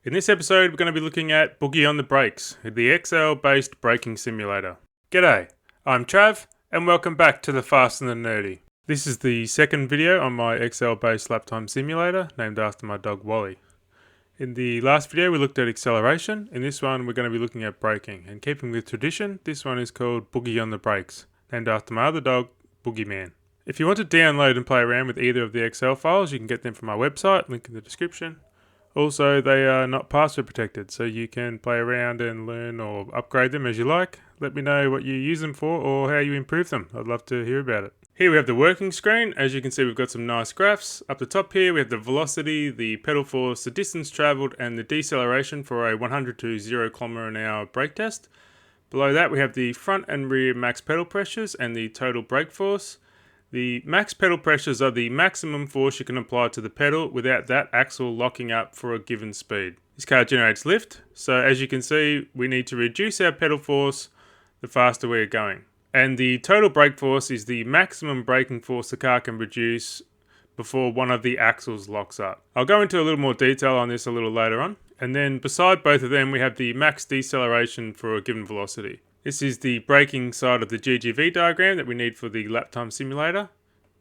In this episode, we're going to be looking at Boogie on the Brakes, the Excel-based braking simulator. G'day, I'm Trav, and welcome back to the Fast and the Nerdy. This is the second video on my Excel-based lap time simulator, named after my dog Wally. In the last video, we looked at acceleration. In this one, we're going to be looking at braking. And keeping with tradition, this one is called Boogie on the Brakes, named after my other dog, Boogeyman. If you want to download and play around with either of the Excel files, you can get them from my website, link in the description. Also, they are not password protected, so you can play around and learn or upgrade them as you like. Let me know what you use them for or how you improve them. I'd love to hear about it. Here we have the working screen. As you can see, we've got some nice graphs. Up the top here, we have the velocity, the pedal force, the distance travelled, and the deceleration for a 100 to 0 km/h brake test. Below that, we have the front and rear max pedal pressures and the total brake force. The max pedal pressures are the maximum force you can apply to the pedal without that axle locking up for a given speed. This car generates lift, so as you can see, we need to reduce our pedal force the faster we're going. And the total brake force is the maximum braking force the car can produce before one of the axles locks up. I'll go into a little more detail on this a little later on. And then beside both of them, we have the max deceleration for a given velocity. This is the braking side of the GGB diagram that we need for the lap time simulator.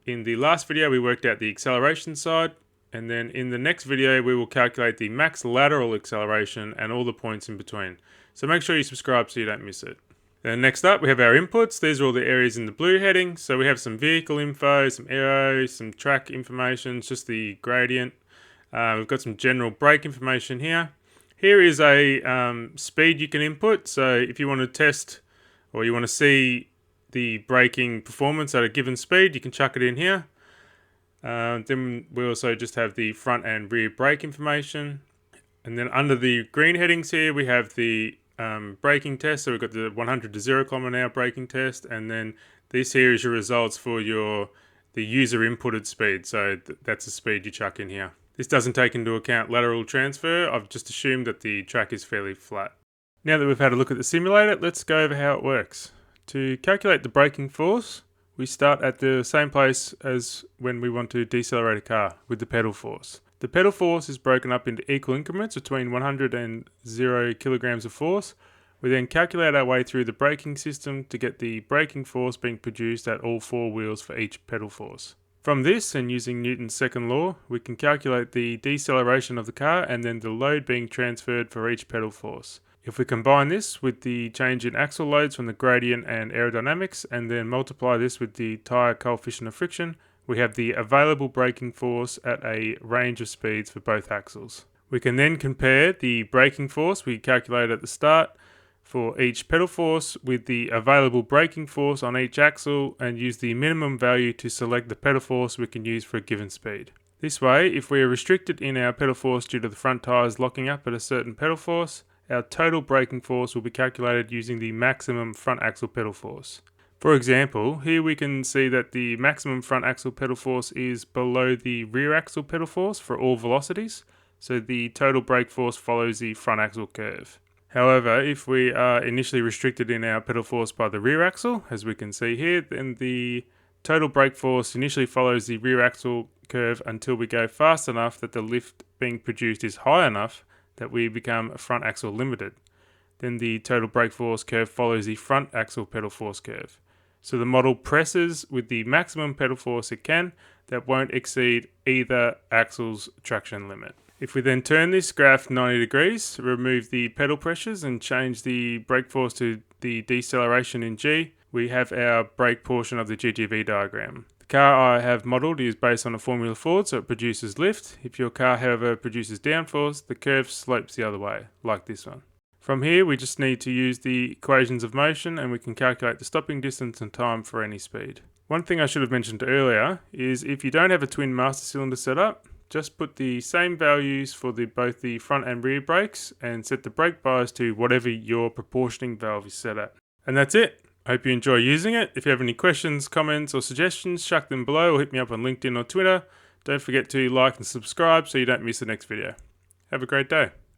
In the last video, we worked out the acceleration side. And then in the next video, we will calculate the max lateral acceleration and all the points in between. So make sure you subscribe so you don't miss it. Then next up, we have our inputs. These are all the areas in the blue heading. So we have some vehicle info, some aero, some track information, just the gradient. We've got some general brake information here. Here is a speed you can input. So if you want to test or you want to see the braking performance at a given speed, you can chuck it in here. Then we also just have the front and rear brake information. And then under the green headings here, we have the braking test. So we've got the 100 to 0 km/h braking test. And then this here is your results for the user inputted speed. So that's the speed you chuck in here. This doesn't take into account lateral transfer. I've just assumed that the track is fairly flat. Now that we've had a look at the simulator, let's go over how it works. To calculate the braking force, we start at the same place as when we want to decelerate a car, with the pedal force. The pedal force is broken up into equal increments between 100 and 0 kilograms of force. We then calculate our way through the braking system to get the braking force being produced at all four wheels for each pedal force. From this, and using Newton's second law, we can calculate the deceleration of the car and then the load being transferred for each pedal force. If we combine this with the change in axle loads from the gradient and aerodynamics, and then multiply this with the tyre coefficient of friction, we have the available braking force at a range of speeds for both axles. We can then compare the braking force we calculated at the start for each pedal force with the available braking force on each axle and use the minimum value to select the pedal force we can use for a given speed. This way, if we are restricted in our pedal force due to the front tyres locking up at a certain pedal force, our total braking force will be calculated using the maximum front axle pedal force. For example, here we can see that the maximum front axle pedal force is below the rear axle pedal force for all velocities, so the total brake force follows the front axle curve. However, if we are initially restricted in our pedal force by the rear axle, as we can see here, then the total brake force initially follows the rear axle curve until we go fast enough that the lift being produced is high enough that we become front axle limited. Then the total brake force curve follows the front axle pedal force curve. So the model presses with the maximum pedal force it can that won't exceed either axle's traction limit. If we then turn this graph 90 degrees, remove the pedal pressures and change the brake force to the deceleration in G, we have our brake portion of the GGB diagram. The car I have modelled is based on a Formula Ford, so it produces lift. If your car, however, produces downforce, the curve slopes the other way, like this one. From here, we just need to use the equations of motion and we can calculate the stopping distance and time for any speed. One thing I should have mentioned earlier is if you don't have a twin master cylinder set up, just put the same values for both the front and rear brakes and set the brake bias to whatever your proportioning valve is set at. And that's it. I hope you enjoy using it. If you have any questions, comments or suggestions, chuck them below or hit me up on LinkedIn or Twitter. Don't forget to like and subscribe so you don't miss the next video. Have a great day.